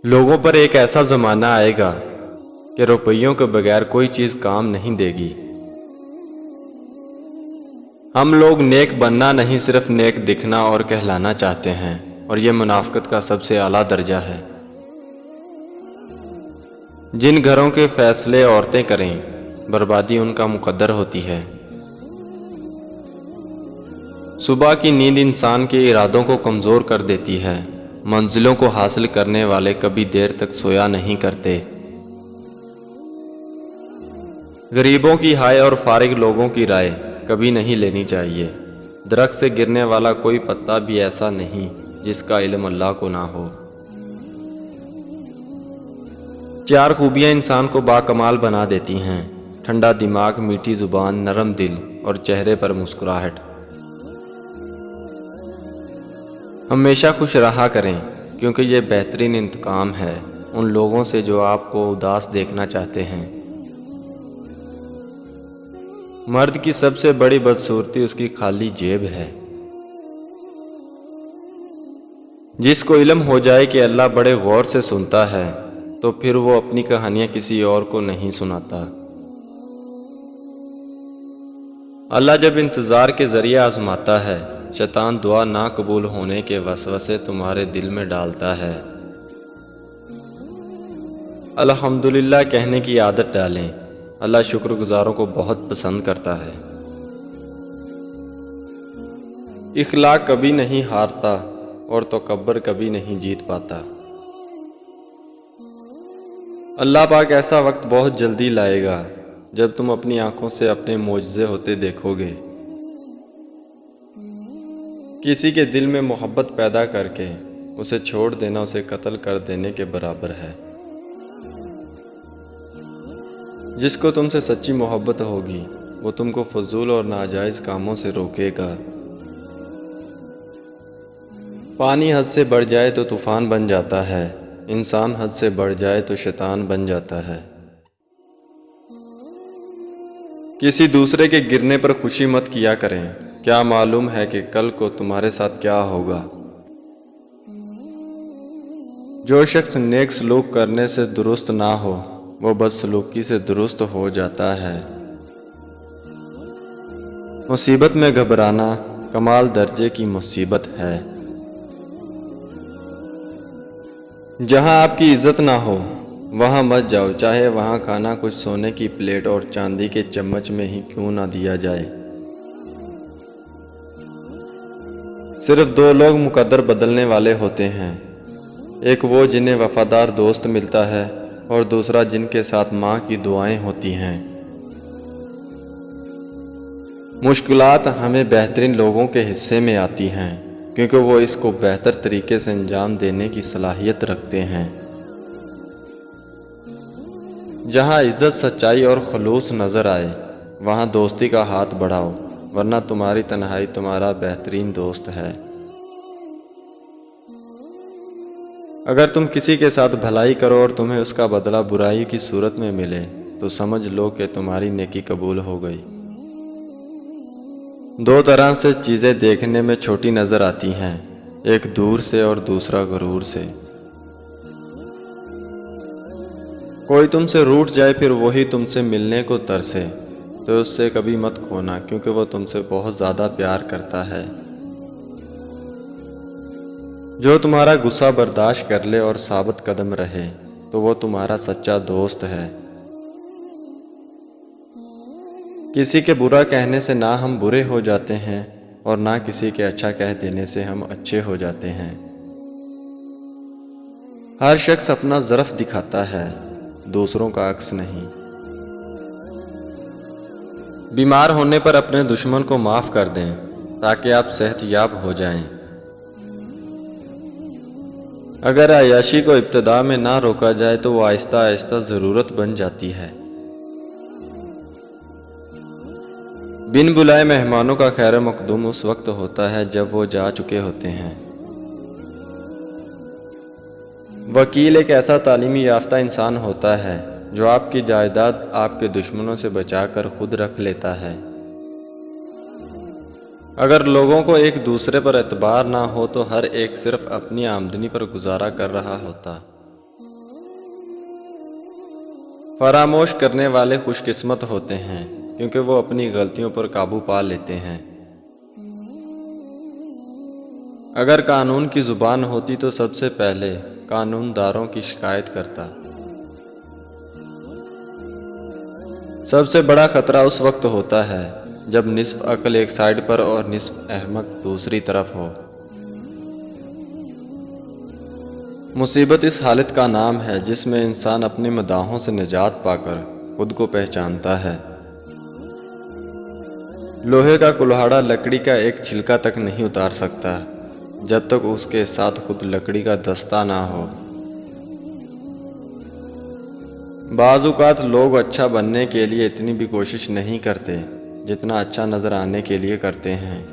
لوگوں پر ایک ایسا زمانہ آئے گا کہ روپیوں کے بغیر کوئی چیز کام نہیں دے گی۔ ہم لوگ نیک بننا نہیں، صرف نیک دکھنا اور کہلانا چاہتے ہیں، اور یہ منافقت کا سب سے اعلیٰ درجہ ہے۔ جن گھروں کے فیصلے عورتیں کریں، بربادی ان کا مقدر ہوتی ہے۔ صبح کی نیند انسان کے ارادوں کو کمزور کر دیتی ہے۔ منزلوں کو حاصل کرنے والے کبھی دیر تک سویا نہیں کرتے۔ غریبوں کی ہائے اور فارغ لوگوں کی رائے کبھی نہیں لینی چاہیے۔ درخت سے گرنے والا کوئی پتا بھی ایسا نہیں جس کا علم اللہ کو نہ ہو۔ چار خوبیاں انسان کو باکمال بنا دیتی ہیں: ٹھنڈا دماغ، میٹھی زبان، نرم دل اور چہرے پر مسکراہٹ۔ ہمیشہ خوش رہا کریں، کیونکہ یہ بہترین انتقام ہے ان لوگوں سے جو آپ کو اداس دیکھنا چاہتے ہیں۔ مرد کی سب سے بڑی بدصورتی اس کی خالی جیب ہے۔ جس کو علم ہو جائے کہ اللہ بڑے غور سے سنتا ہے تو پھر وہ اپنی کہانیاں کسی اور کو نہیں سناتا۔ اللہ جب انتظار کے ذریعے آزماتا ہے، شیطان دعا نہ قبول ہونے کے وسوسے تمہارے دل میں ڈالتا ہے۔ الحمدللہ کہنے کی عادت ڈالیں، اللہ شکر گزاروں کو بہت پسند کرتا ہے۔ اخلاق کبھی نہیں ہارتا اور تکبر کبھی نہیں جیت پاتا۔ اللہ پاک ایسا وقت بہت جلدی لائے گا جب تم اپنی آنکھوں سے اپنے معجزے ہوتے دیکھو گے۔ کسی کے دل میں محبت پیدا کر کے اسے چھوڑ دینا اسے قتل کر دینے کے برابر ہے۔ جس کو تم سے سچی محبت ہوگی وہ تم کو فضول اور ناجائز کاموں سے روکے گا۔ پانی حد سے بڑھ جائے تو طوفان بن جاتا ہے، انسان حد سے بڑھ جائے تو شیطان بن جاتا ہے۔ کسی دوسرے کے گرنے پر خوشی مت کیا کریں، کیا معلوم ہے کہ کل کو تمہارے ساتھ کیا ہوگا۔ جو شخص نیک سلوک کرنے سے درست نہ ہو وہ بدسلوکی سے درست ہو جاتا ہے۔ مصیبت میں گھبرانا کمال درجے کی مصیبت ہے۔ جہاں آپ کی عزت نہ ہو وہاں مت جاؤ، چاہے وہاں کھانا کچھ سونے کی پلیٹ اور چاندی کے چمچ میں ہی کیوں نہ دیا جائے۔ صرف دو لوگ مقدر بدلنے والے ہوتے ہیں، ایک وہ جنہیں وفادار دوست ملتا ہے اور دوسرا جن کے ساتھ ماں کی دعائیں ہوتی ہیں۔ مشکلات ہمیں بہترین لوگوں کے حصے میں آتی ہیں کیونکہ وہ اس کو بہتر طریقے سے انجام دینے کی صلاحیت رکھتے ہیں۔ جہاں عزت، سچائی اور خلوص نظر آئے وہاں دوستی کا ہاتھ بڑھاؤ، ورنہ تمہاری تنہائی تمہارا بہترین دوست ہے۔ اگر تم کسی کے ساتھ بھلائی کرو اور تمہیں اس کا بدلہ برائی کی صورت میں ملے تو سمجھ لو کہ تمہاری نیکی قبول ہو گئی۔ دو طرح سے چیزیں دیکھنے میں چھوٹی نظر آتی ہیں، ایک دور سے اور دوسرا غرور سے۔ کوئی تم سے روٹھ جائے پھر وہی تم سے ملنے کو ترسے تو اس سے کبھی مت کھونا، کیونکہ وہ تم سے بہت زیادہ پیار کرتا ہے۔ جو تمہارا غصہ برداشت کر لے اور ثابت قدم رہے تو وہ تمہارا سچا دوست ہے۔ کسی کے برا کہنے سے نہ ہم برے ہو جاتے ہیں اور نہ کسی کے اچھا کہہ دینے سے ہم اچھے ہو جاتے ہیں۔ ہر شخص اپنا ظرف دکھاتا ہے، دوسروں کا عکس نہیں۔ بیمار ہونے پر اپنے دشمن کو معاف کر دیں تاکہ آپ صحت یاب ہو جائیں۔ اگر عیاشی کو ابتدا میں نہ روکا جائے تو وہ آہستہ آہستہ ضرورت بن جاتی ہے۔ بن بلائے مہمانوں کا خیر مقدم اس وقت ہوتا ہے جب وہ جا چکے ہوتے ہیں۔ وکیل ایک ایسا تعلیمی یافتہ انسان ہوتا ہے جو آپ کی جائیداد آپ کے دشمنوں سے بچا کر خود رکھ لیتا ہے۔ اگر لوگوں کو ایک دوسرے پر اعتبار نہ ہو تو ہر ایک صرف اپنی آمدنی پر گزارا کر رہا ہوتا۔ فراموش کرنے والے خوش قسمت ہوتے ہیں کیونکہ وہ اپنی غلطیوں پر قابو پا لیتے ہیں۔ اگر قانون کی زبان ہوتی تو سب سے پہلے قانون داروں کی شکایت کرتا۔ سب سے بڑا خطرہ اس وقت ہوتا ہے جب نصف عقل ایک سائیڈ پر اور نصف احمق دوسری طرف ہو۔ مصیبت اس حالت کا نام ہے جس میں انسان اپنی مداحوں سے نجات پا کر خود کو پہچانتا ہے۔ لوہے کا کلہاڑا لکڑی کا ایک چھلکا تک نہیں اتار سکتا جب تک اس کے ساتھ خود لکڑی کا دستہ نہ ہو۔ بعض اوقات لوگ اچھا بننے کے لیے اتنی بھی کوشش نہیں کرتے جتنا اچھا نظر آنے کے لیے کرتے ہیں۔